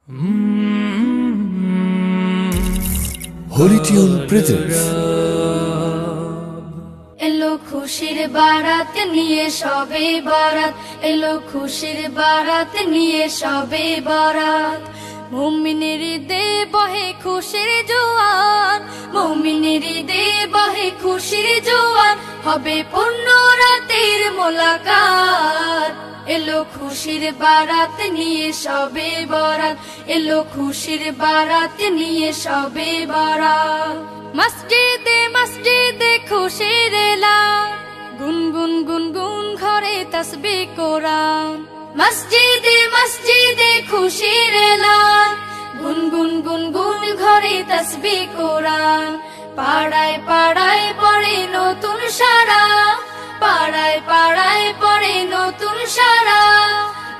Holy Tune presents এলো খুশির বারাত নিয়ে সবে বরাত, এলো খুশির বারাত নিয়ে সবে বরাত। মুমিনের দে বহে খুশির জোয়ার, মুমিনের দে বহে খুশির জোয়ার, হবে পূর্ণ রাতের মোলাকাত। এলো খুশির বারাত নিয়ে সবে বরাত, এলো খুশির বারাত নিয়ে সবে বরাত। মসজিদে মসজিদে খুশির এলান, গুনগুন গুনগুন ঘরে তাসবিহ কোরআন। মসজিদে মসজিদে খুশির এলান, গুনগুন গুনগুন ঘরে তাসবিহ কোরআন। পাড়ায় পাড়ায় পড়ে নতুন সারা, পাড়ায় পাড়ায় পড়ে নতুন সারা।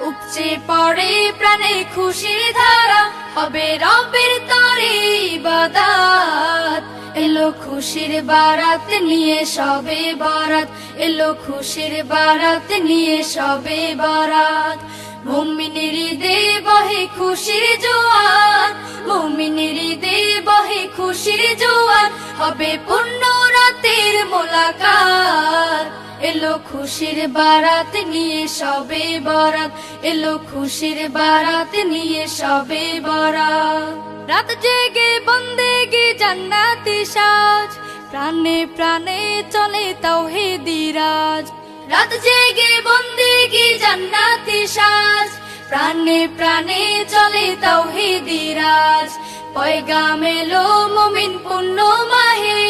উপচে পড়ে প্রাণে খুশির ধারা, হবে রবের তরে ইবাদত। এলো খুশির বারাত নিয়ে সবে বরাত, এলো খুশির বারাত নিয়ে সবে বরাত। মুমিনের দে বহে খুশির জোয়ার, মুমিনের দে বহে খুশির জোয়ার, হবে পূর্ণ রাতের মোলাকাত। এলো খুশির বারাত নিয়ে সবে বরাত, এলো খুশির বারাত নিয়ে সবে বরাত। রাত জেগে বন্দেগি জান্নাতি সাজ, প্রাণে প্রাণে চলে তাওহীদি রাজ। রাত জেগে বন্দেগি জান্নাতি সাজ, প্রাণে প্রাণে চলে তাওহীদি রাজ। পয়গাম এলো মুমিন পূর্ণ মাহে,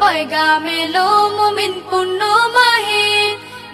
পয়গাম এলো মুমিন পূর্ণ মাহে।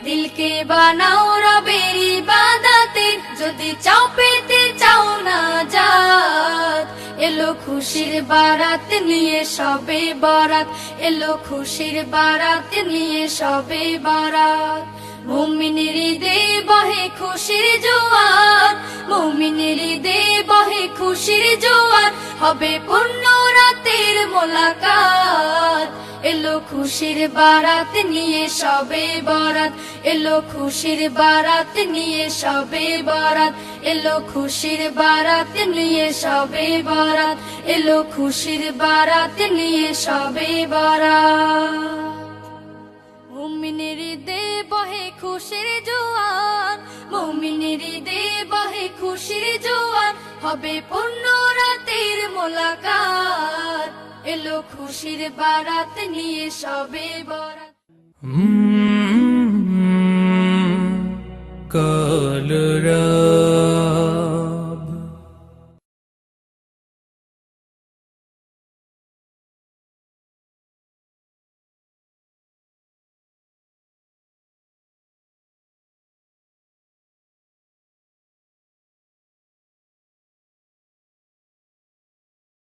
দিলকে বানাও রবের ইবাদতে, যদি চাও পেতে চাও না জাত। এলো খুশির বারাত নিয়ে সবে বরাত, এলো খুশির বারাত নিয়ে সবে বরাত। মুমিনের দে বহে খুশির জোয়ার, মুমিনের দে বহে খুশির জোয়ার, হবে পূর্ণ রাতের মোলাকাত। এলো খুশির বারাত নিয়ে সবে বরাত, এলো খুশির বারাত নিয়ে সবে বরাত, এলো খুশির বারাত নিয়ে সবে বরাত, এলো খুশির বারাত নিয়ে সবে বরাত। মুমিনের দে বহে খুশির জোয়ার, মুমিনের দে বহে খুশির জোয়ার, হবে পূর্ণ রাতের মোলাকাত। এলো খুশির বারাত নিয়ে সবে বরাত। কাল রাত